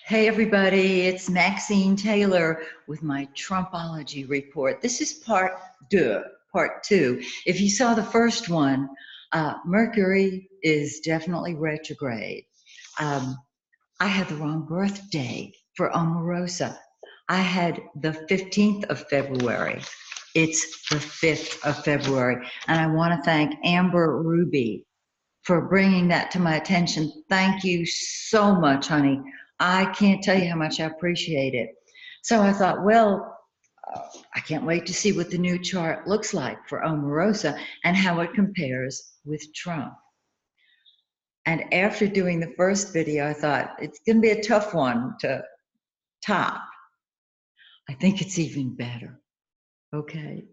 Hey everybody, it's Maxine Taylor with my Trumpology report. This is part two. If you saw the first one, Mercury is definitely retrograde. I had the wrong birthday for Omarosa. I had the 15th of February. It's the 5th of February. And I want to thank Amber Ruby for bringing that to my attention. Thank you so much, honey. I can't tell you how much I appreciate it. So I thought, well, I can't wait to see what the new chart looks like for Omarosa and how it compares with Trump. And after doing the first video, I thought it's going to be a tough one to top. I think it's even better. Okay.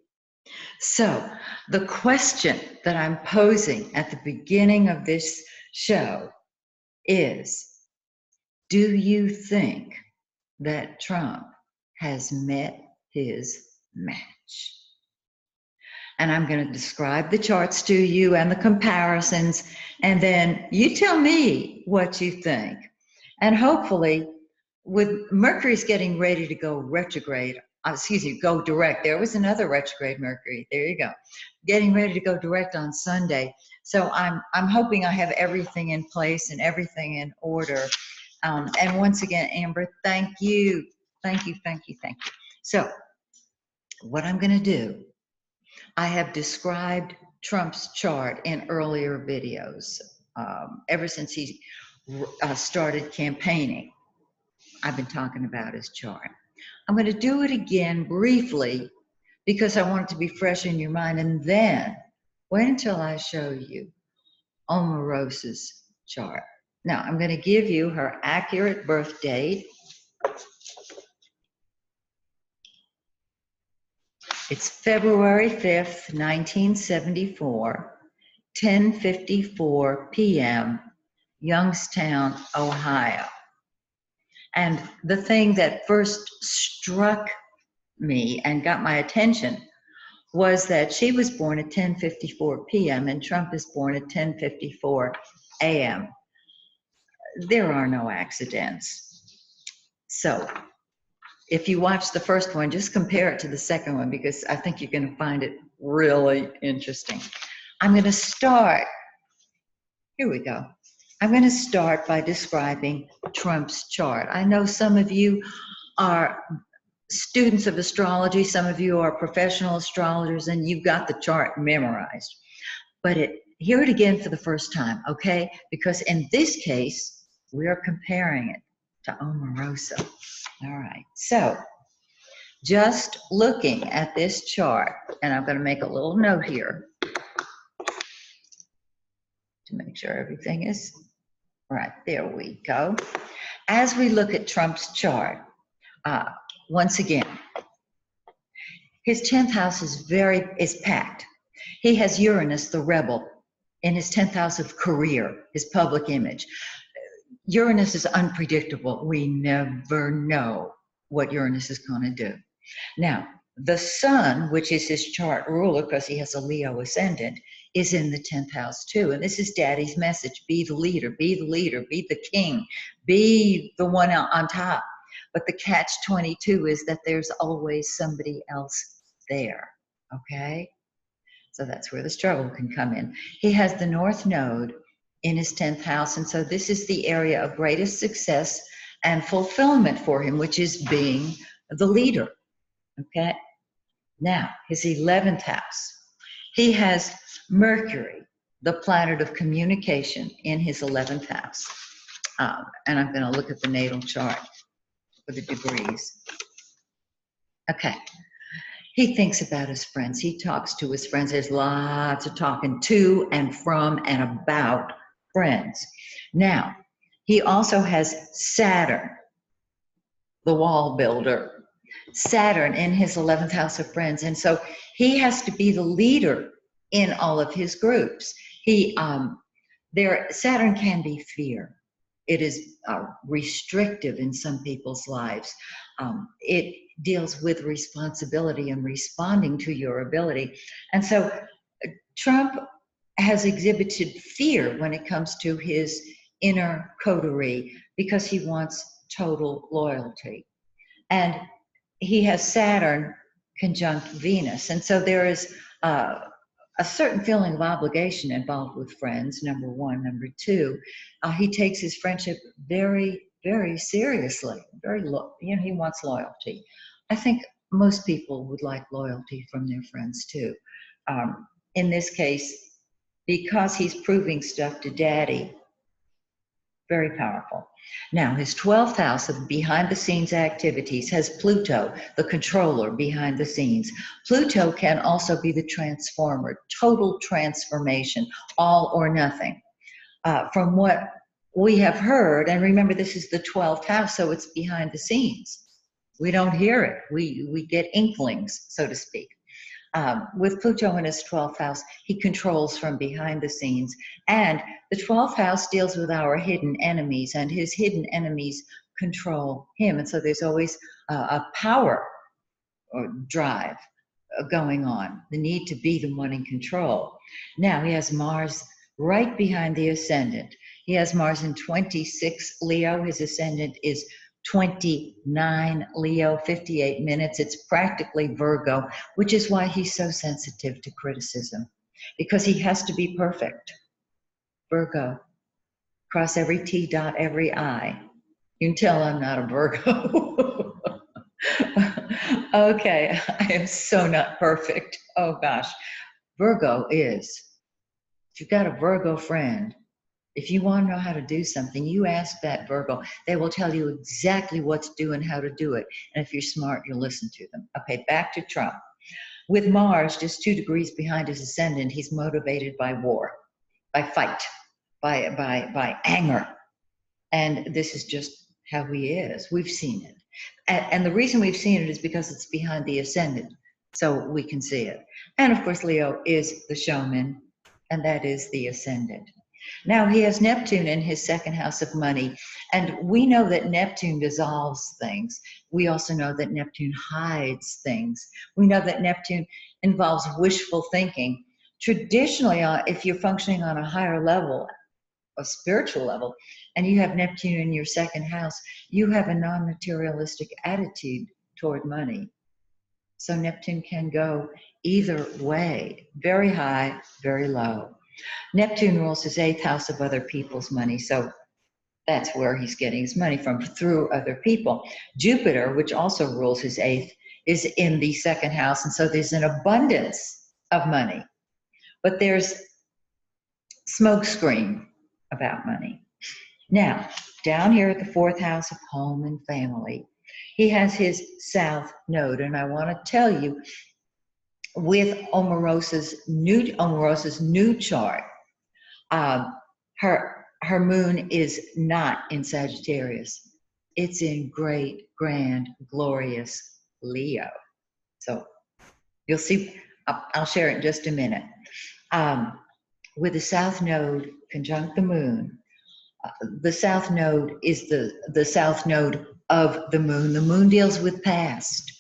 So the question that I'm posing at the beginning of this show is, do you think that Trump has met his match? And I'm going to describe the charts to you and the comparisons, and then you tell me what you think. And hopefully, with Mercury's getting ready to go retrograde, go direct. There was another retrograde Mercury. There you go. Getting ready to go direct on Sunday. So I'm hoping I have everything in place and everything in order. And once again, Amber, thank you. Thank you, thank you, thank you. So what I'm going to do, I have described Trump's chart in earlier videos. Ever since he started campaigning, I've been talking about his chart. I'm going to do it again briefly because I want it to be fresh in your mind, and then wait until I show you Omarosa's chart. Now, I'm going to give you her accurate birth date. It's February 5th, 1974, 10:54 p.m., Youngstown, Ohio. And the thing that first struck me and got my attention was that she was born at 10:54 p.m. and Trump is born at 10:54 a.m. There are no accidents. So if you watch the first one, just compare it to the second one because I think you're going to find it really interesting. I'm going to start, here we go. I'm going to start by describing Trump's chart. I know some of you are students of astrology, some of you are professional astrologers, and you've got the chart memorized. But hear it again for the first time, okay? Because in this case, we are comparing it to Omarosa. All right, so just looking at this chart, and I'm going to make a little note here to make sure everything is right. There we go. As we look at Trump's chart, once again, his 10th house is packed. He has Uranus, the rebel, in his 10th house of career, his public image. Uranus is unpredictable. We never know what Uranus is going to do. Now, the sun, which is his chart ruler because he has a Leo ascendant, is in the 10th house too. And this is Daddy's message. Be the leader, be the leader, be the king, be the one on top. But the catch-22 is that there's always somebody else there, okay? So that's where the struggle can come in. He has the North Node in his 10th house, and so this is the area of greatest success and fulfillment for him, which is being the leader, okay? Now, his 11th house. He has Mercury, the planet of communication, in his 11th house. And I'm going to look at the natal chart for the degrees. Okay. He thinks about his friends. He talks to his friends. There's lots of talking to and from and about friends. Now, he also has Saturn, the wall builder, Saturn in his 11th house of friends. And so he has to be the leader in all of his groups. Saturn can be fear. It is restrictive in some people's lives. It deals with responsibility and responding to your ability. And so Trump has exhibited fear when it comes to his inner coterie because he wants total loyalty. And he has Saturn conjunct Venus. And so there is a certain feeling of obligation involved with friends, number one. Number two, he takes his friendship very, very seriously. He wants loyalty. I think most people would like loyalty from their friends too. In this case, because he's proving stuff to daddy, very powerful. Now, his 12th house of behind the scenes activities has Pluto, the controller behind the scenes. Pluto can also be the transformer, total transformation, all or nothing. From what we have heard, and remember this is the 12th house, so it's behind the scenes. We don't hear it. We get inklings, so to speak. With Pluto in his 12th house, he controls from behind the scenes. And the 12th house deals with our hidden enemies, and his hidden enemies control him. And so there's always a power or drive going on, the need to be the one in control. Now he has Mars right behind the ascendant. He has Mars in 26 Leo. His ascendant is 29 Leo, 58 minutes. It's practically Virgo, which is why he's so sensitive to criticism, because he has to be perfect. Virgo, cross every T, dot every I. You can tell I'm not a Virgo. Okay, I am so not perfect. Oh gosh. Virgo is. If you've got a Virgo friend, if you want to know how to do something, you ask that Virgo. They will tell you exactly what to do and how to do it. And if you're smart, you'll listen to them. Okay, back to Trump. With Mars just 2 degrees behind his ascendant, he's motivated by war, by fight, by anger. And this is just how he is. We've seen it. And the reason we've seen it is because it's behind the ascendant, so we can see it. And of course, Leo is the showman, and that is the ascendant. Now he has Neptune in his second house of money, and we know that Neptune dissolves things. We also know that Neptune hides things. We know that Neptune involves wishful thinking. Traditionally, if you're functioning on a higher level, a spiritual level, and you have Neptune in your second house, you have a non-materialistic attitude toward money. So Neptune can go either way, very high, very low. Neptune rules his 8th house of other people's money, so that's where he's getting his money from, through other people. Jupiter, which also rules his 8th, is in the second house, and so there's an abundance of money. But there's smokescreen about money. Now, down here at the 4th house of home and family, he has his South Node, and I want to tell you, with Omarosa's new chart, her moon is not in Sagittarius. It's in great, grand, glorious Leo. So you'll see, I'll share it in just a minute. With the South Node conjunct the moon, the South Node is the South Node of the moon. The moon deals with past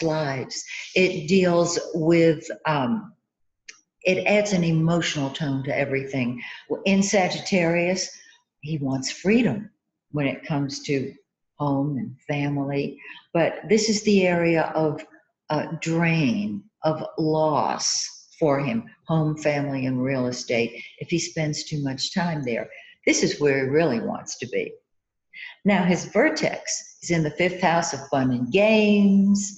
lives. It deals with, it adds an emotional tone to everything. In Sagittarius, he wants freedom when it comes to home and family. But this is the area of drain, of loss for him, home, family, and real estate, if he spends too much time there. This is where he really wants to be. Now, his vertex is in the 5th house of fun and games,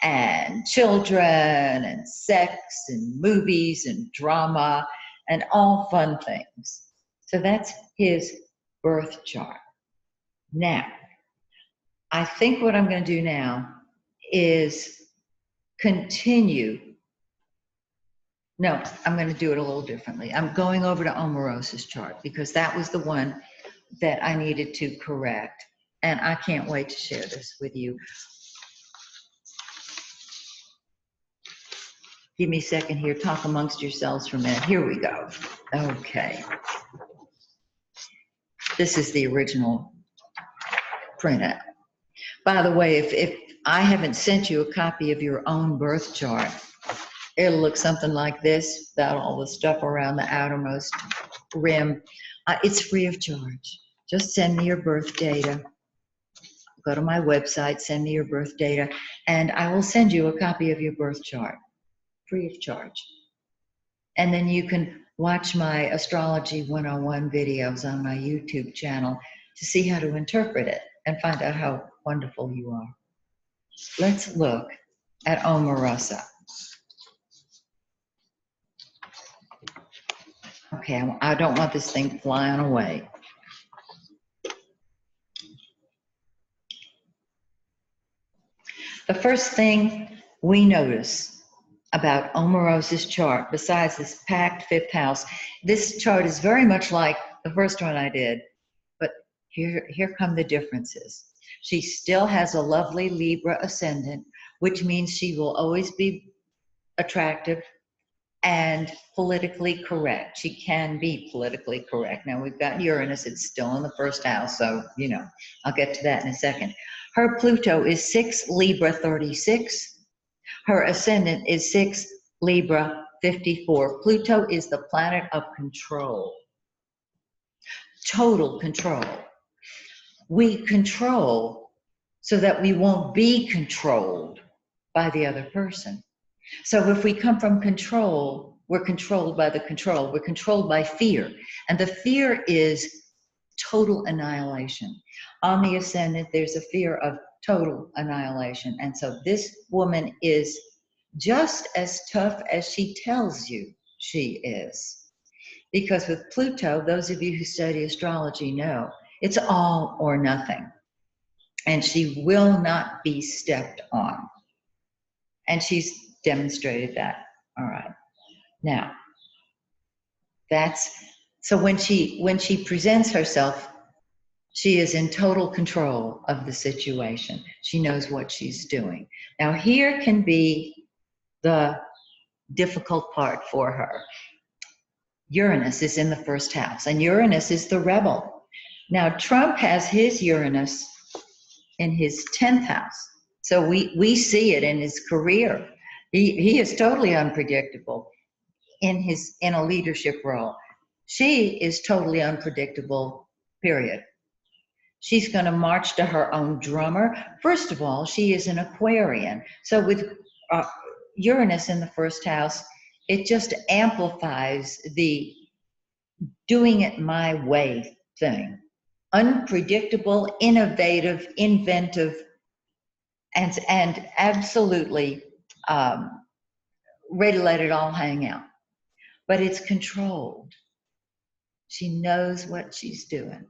and children, and sex, and movies, and drama, and all fun things. So that's his birth chart. Now, I think what I'm going to do now is continue. No, I'm going to do it a little differently. I'm going over to Omarosa's chart, because that was the one that I needed to correct. And I can't wait to share this with you. Give me a second here. Talk amongst yourselves for a minute. Here we go. Okay. This is the original printout. By the way, if I haven't sent you a copy of your own birth chart, it'll look something like this, without all the stuff around the outermost rim. It's free of charge. Just send me your birth data. go to my website, send me your birth data, and I will send you a copy of your birth chart, free of charge. And then you can watch my Astrology 101 videos on my YouTube channel to see how to interpret it and find out how wonderful you are. Let's look at Omarosa. Okay, I don't want this thing flying away. The first thing we notice about Omarosa's chart, besides this packed fifth house, this chart is very much like the first one I did, but here come the differences. She still has a lovely Libra ascendant, which means she will always be attractive and politically correct. She can be politically correct. Now we've got Uranus, it's still in the first house, so, you know, I'll get to that in a second. Her Pluto is 6 Libra 36. Her ascendant is 6 Libra 54. Pluto is the planet of control, total control. We control so that we won't be controlled by the other person. So if we come from control, we're controlled by the control. We're controlled by fear. And the fear is total annihilation. On the ascendant, there's a fear of total annihilation. And so this woman is just as tough as she tells you she is. Because with Pluto, those of you who study astrology know, it's all or nothing. And she will not be stepped on. And she's demonstrated that. All right. Now, so when she presents herself, she is in total control of the situation. She knows what she's doing. Now, here can be the difficult part for her. Uranus is in the first house, and Uranus is the rebel. Now, Trump has his Uranus in his 10th house. So we see it in his career. He is totally unpredictable in a leadership role. She is totally unpredictable, period. She's going to march to her own drummer. First of all, she is an Aquarian. So with Uranus in the first house, it just amplifies the doing it my way thing. Unpredictable, innovative, inventive, and absolutely ready to let it all hang out. But it's controlled. She knows what she's doing.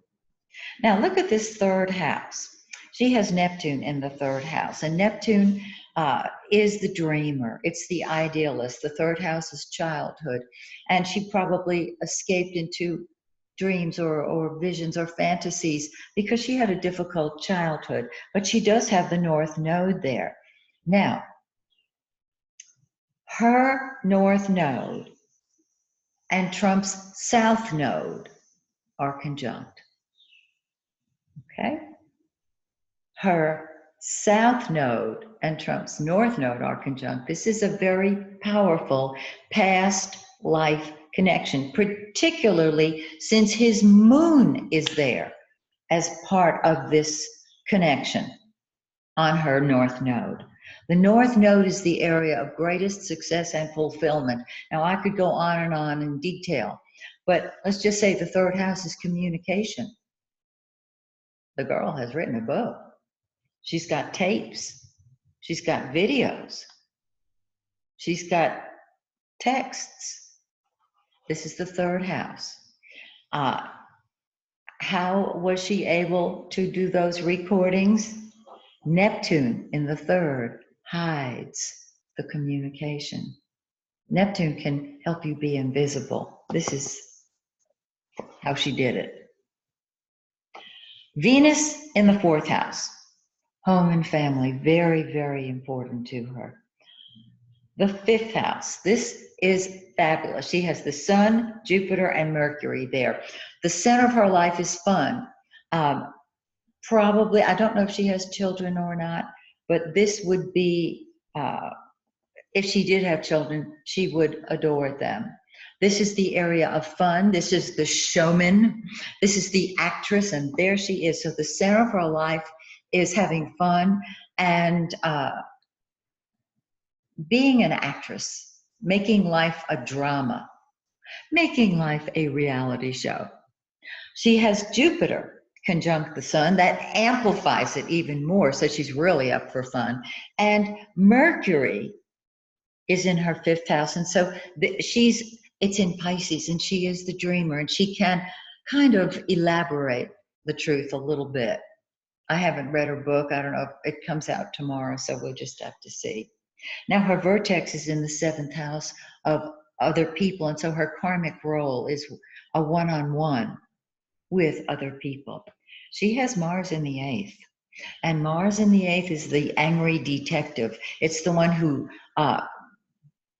Now look at this third house. She has Neptune in the third house, and Neptune is the dreamer. It's the idealist. The third house is childhood, and she probably escaped into dreams or visions or fantasies because she had a difficult childhood, but she does have the North Node there. Now, her North Node and Trump's South Node are conjunct. Okay? Her South Node and Trump's North Node are conjunct. This is a very powerful past life connection, particularly since his moon is there as part of this connection on her North Node. The North Node is the area of greatest success and fulfillment. Now, I could go on in detail, but let's just say the third house is communication. The girl has written a book. She's got tapes. She's got videos. She's got texts. This is the third house. How was she able to do those recordings? Neptune in the third hides the communication. Neptune can help you be invisible. This is how she did it. Venus in the fourth house. Home and family, very, very important to her. The fifth house, this is fabulous. She has the Sun, Jupiter, and Mercury there. The center of her life is fun. Probably, I don't know if she has children or not, but this would be, if she did have children, she would adore them. This is the area of fun. This is the showman. This is the actress, and there she is. So the center of her life is having fun and being an actress, making life a drama, making life a reality show. She has Jupiter conjunct the sun. That amplifies it even more, so she's really up for fun. And Mercury is in her fifth house, and so it's in Pisces, and she is the dreamer, and she can kind of elaborate the truth a little bit. I haven't read her book. I don't know if it comes out tomorrow, so we'll just have to see. Now, her vertex is in the seventh house of other people, and so her karmic role is a one-on-one with other people. She has Mars in the eighth, and Mars in the eighth is the angry detective. It's the one who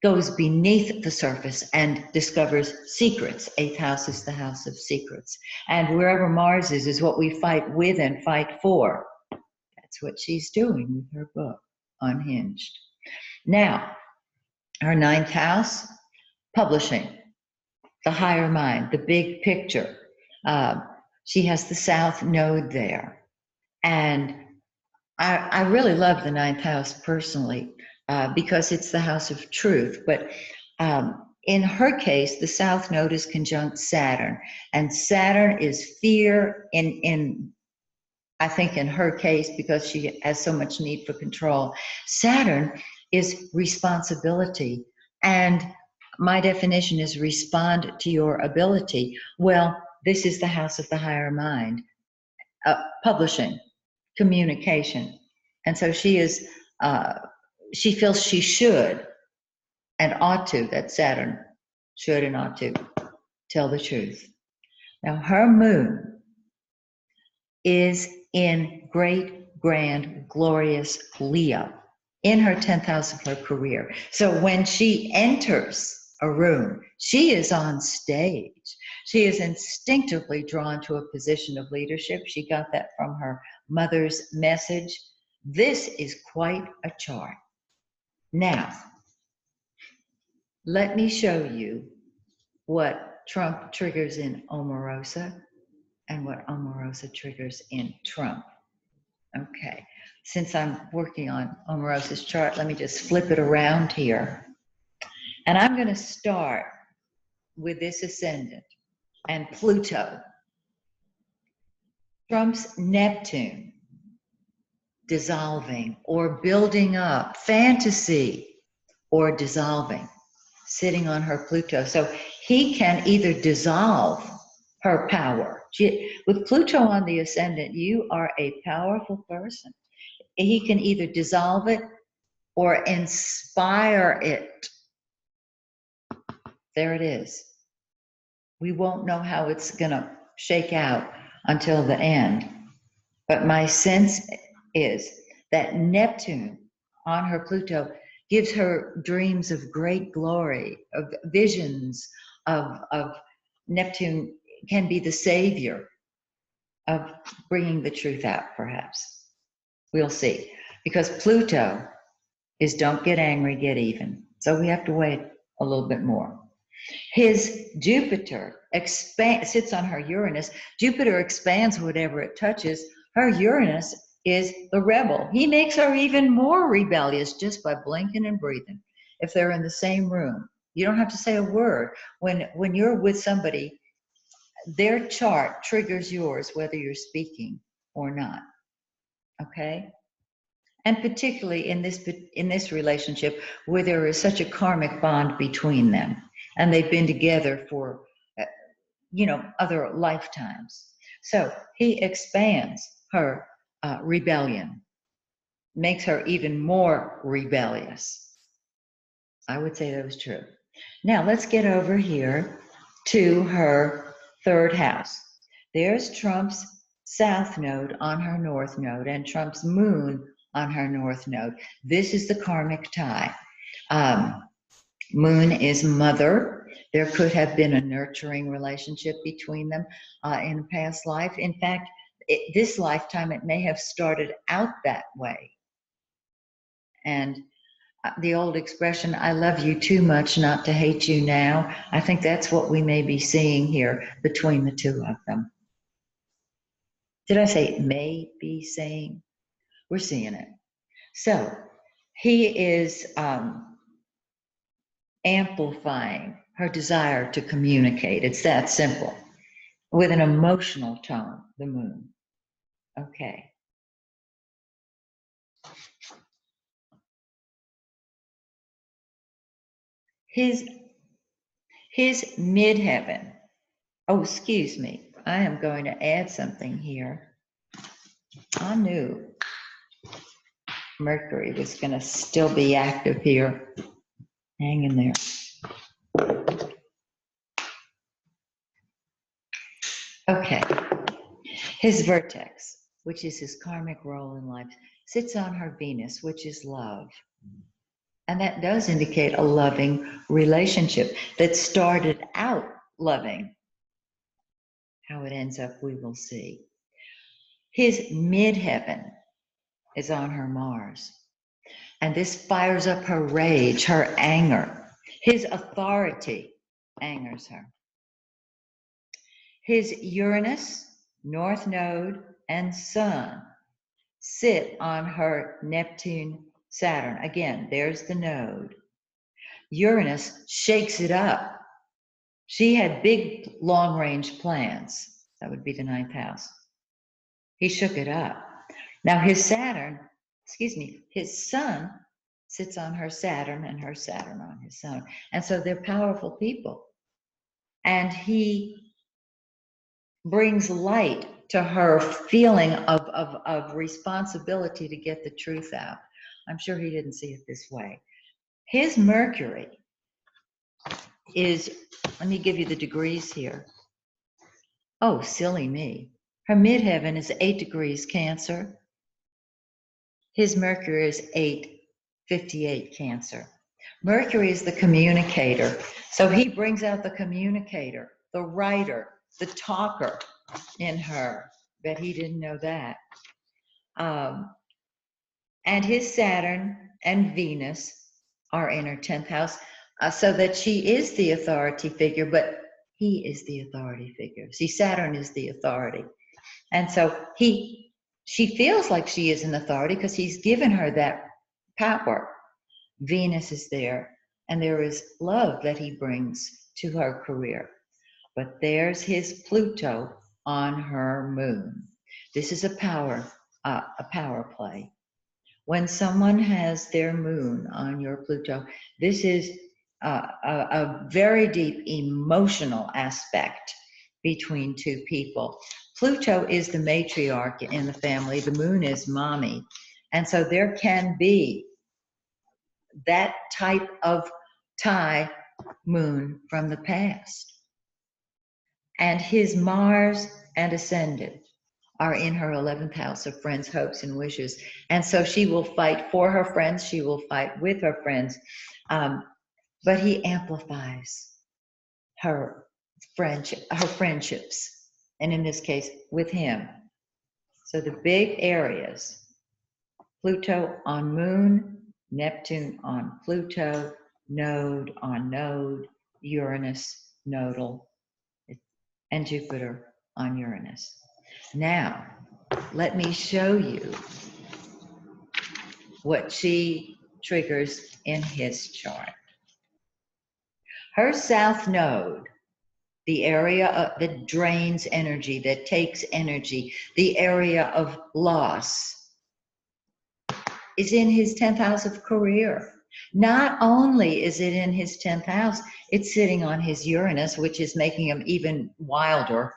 goes beneath the surface and discovers secrets. Eighth house is the house of secrets. And wherever Mars is what we fight with and fight for. That's what she's doing with her book, Unhinged. Now, her ninth house, publishing, the higher mind, the big picture. She has the south node there. And I really love the ninth house personally because it's the house of truth. But in her case, the south node is conjunct Saturn. And Saturn is fear I think in her case, because she has so much need for control. Saturn is responsibility. And my definition is respond to your ability. Well, this is the house of the higher mind. Publishing, communication. And so she feels she should and ought to, that Saturn should and ought to tell the truth. Now, her moon is in great, grand, glorious Leo in her 10th house of her career. So when she enters a room, she is on stage. She is instinctively drawn to a position of leadership. She got that from her mother's message. This is quite a chart. Now, let me show you what Trump triggers in Omarosa and what Omarosa triggers in Trump. Okay, since I'm working on Omarosa's chart, let me just flip it around here. And I'm going to start with this ascendant and Pluto. Trump's Neptune, dissolving or building up, fantasy or dissolving, sitting on her Pluto. So he can either dissolve her power. With Pluto on the ascendant, you are a powerful person. He can either dissolve it or inspire it. There it is. We won't know how it's going to shake out until the end. But my sense is that Neptune on her Pluto gives her dreams of great glory, of visions of Neptune can be the savior of bringing the truth out, perhaps. We'll see. Because Pluto is don't get angry, get even. So we have to wait a little bit more. His Jupiter sits on her Uranus. Jupiter expands whatever it touches. Her Uranus is the rebel. He makes her even more rebellious just by blinking and breathing. If they're in the same room, you don't have to say a word. When you're with somebody, their chart triggers yours, whether you're speaking or not. Okay? And particularly in this relationship where there is such a karmic bond between them, and they've been together for, other lifetimes. So he expands her rebellion, makes her even more rebellious. I would say that was true. Now let's get over here to her third house. There's Trump's south node on her north node and Trump's moon on her north node. This is the karmic tie. Moon is mother. There could have been a nurturing relationship between them in a past life. In fact, this lifetime, it may have started out that way. And the old expression, I love you too much not to hate you now, I think that's what we may be seeing here between the two of them. Did I say may be saying? We're seeing it. So he is amplifying her desire to communicate. It's that simple. With an emotional tone, the moon. Okay. His midheaven. Oh, excuse me. I am going to add something here. I knew Mercury was going to still be active here. Hang in there. Okay. His vertex, which is his karmic role in life, sits on her Venus, which is love. And that does indicate a loving relationship that started out loving. How it ends up, we will see. His midheaven is on her Mars. And this fires up her rage, her anger. His authority angers her. His Uranus, North Node, and Sun sit on her Neptune, Saturn. Again, there's the node. Uranus shakes it up. She had big long-range plans. That would be the 9th house. He shook it up. Now his Saturn, his Sun sits on her Saturn and her Saturn on his Sun. And so they're powerful people. And he brings light to her feeling of responsibility to get the truth out. I'm sure he didn't see it this way. His Mercury is, let me give you the degrees here. Oh, silly me. Her midheaven is 8 degrees Cancer. His Mercury is 858 Cancer. Mercury is the communicator. So he brings out the communicator, the writer, the talker in her. Bet he didn't know that. And his Saturn and Venus are in her 10th house, so that she is the authority figure, but he is the authority figure. See, Saturn is the authority. And so she feels like she is an authority because he's given her that power. Venus is there, and there is love that he brings to her career. But there's his Pluto on her moon. This is a power play. When someone has their moon on your Pluto, this is a very deep emotional aspect between two people. Pluto is the matriarch in the family. The moon is mommy. And so there can be that type of tie moon from the past. And his Mars and ascendant are in her 11th house of friends, hopes, and wishes. And so she will fight for her friends. She will fight with her friends. But he amplifies her friendships. And in this case, with him. So the big areas, Pluto on moon, Neptune on Pluto, node on node, Uranus nodal, and Jupiter on Uranus. Now, let me show you what she triggers in his chart. Her south node, the area that drains energy, that takes energy, the area of loss, is in his 10th house of career. Not only is it in his 10th house, it's sitting on his Uranus, which is making him even wilder,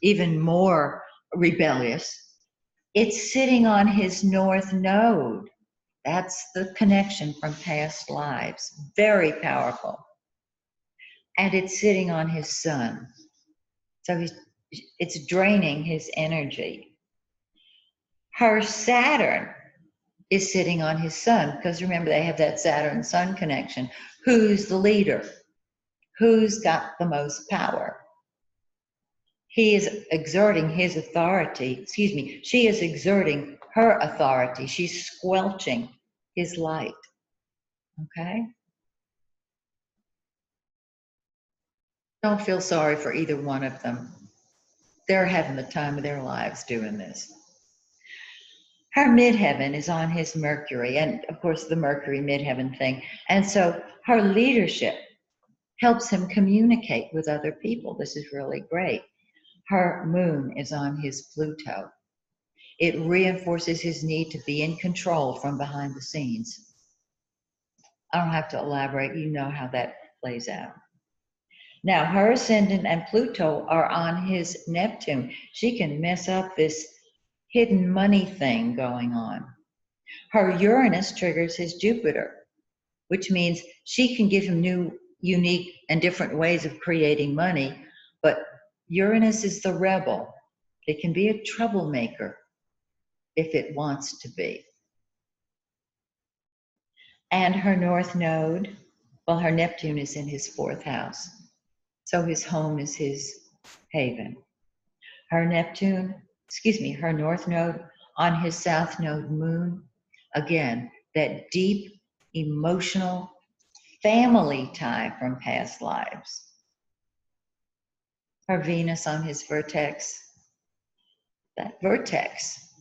even more rebellious. It's sitting on his north node. That's the connection from past lives. Very powerful. And it's sitting on his Sun. So it's draining his energy. Her Saturn is sitting on his Sun, because remember, they have that Saturn-Sun connection. Who's the leader? Who's got the most power? He is exerting his authority. She is exerting her authority. She's squelching his light. Okay? Don't feel sorry for either one of them. They're having the time of their lives doing this. Her midheaven is on his Mercury, and of course the Mercury midheaven thing. And so her leadership helps him communicate with other people. This is really great. Her moon is on his Pluto. It reinforces his need to be in control from behind the scenes. I don't have to elaborate, you know how that plays out. Now, her ascendant and Pluto are on his Neptune. She can mess up this hidden money thing going on. Her Uranus triggers his Jupiter, which means she can give him new, unique, and different ways of creating money. But Uranus is the rebel. It can be a troublemaker if it wants to be. And her North Node, well, her Neptune is in his 4th house. So his home is his haven. Her her North Node on his South Node moon. Again, that deep, emotional family tie from past lives. Her Venus on his vertex. That vertex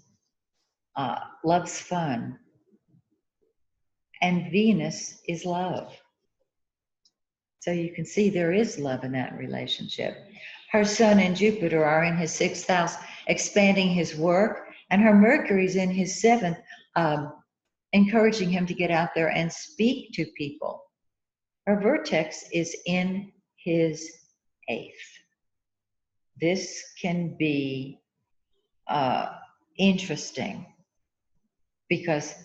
loves fun. And Venus is love. So you can see there is love in that relationship. Her Sun and Jupiter are in his 6th house, expanding his work, and her Mercury's in his 7th, encouraging him to get out there and speak to people. Her vertex is in his 8th. This can be interesting because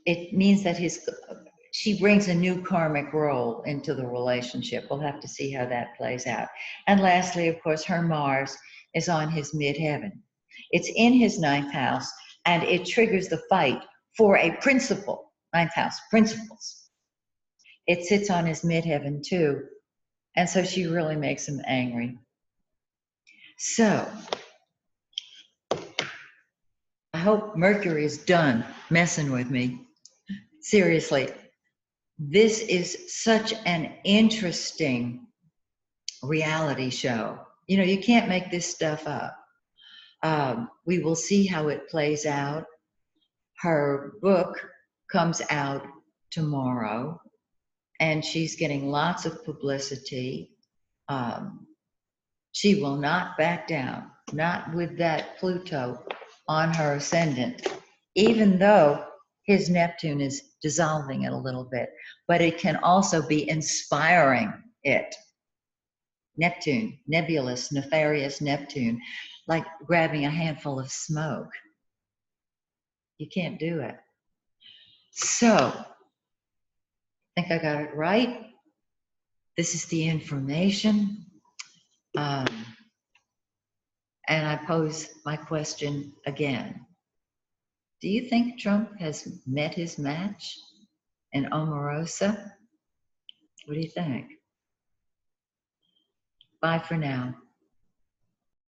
it means that she brings a new karmic role into the relationship. We'll have to see how that plays out. And lastly, of course, her Mars is on his midheaven. It's in his 9th house, and it triggers the fight for a principle, 9th house, principles. It sits on his midheaven too, and so she really makes him angry. So, I hope Mercury is done messing with me. Seriously, this is such an interesting reality show. You know, you can't make this stuff up. We will see how it plays out. Her book comes out tomorrow, and she's getting lots of publicity. She will not back down, not with that Pluto on her ascendant, even though his Neptune is dissolving it a little bit, but it can also be inspiring it. Neptune, nebulous, nefarious Neptune, like grabbing a handful of smoke. You can't do it. So, I think I got it right. This is the information. And I pose my question again. Do you think Trump has met his match in Omarosa? What do you think? Bye for now.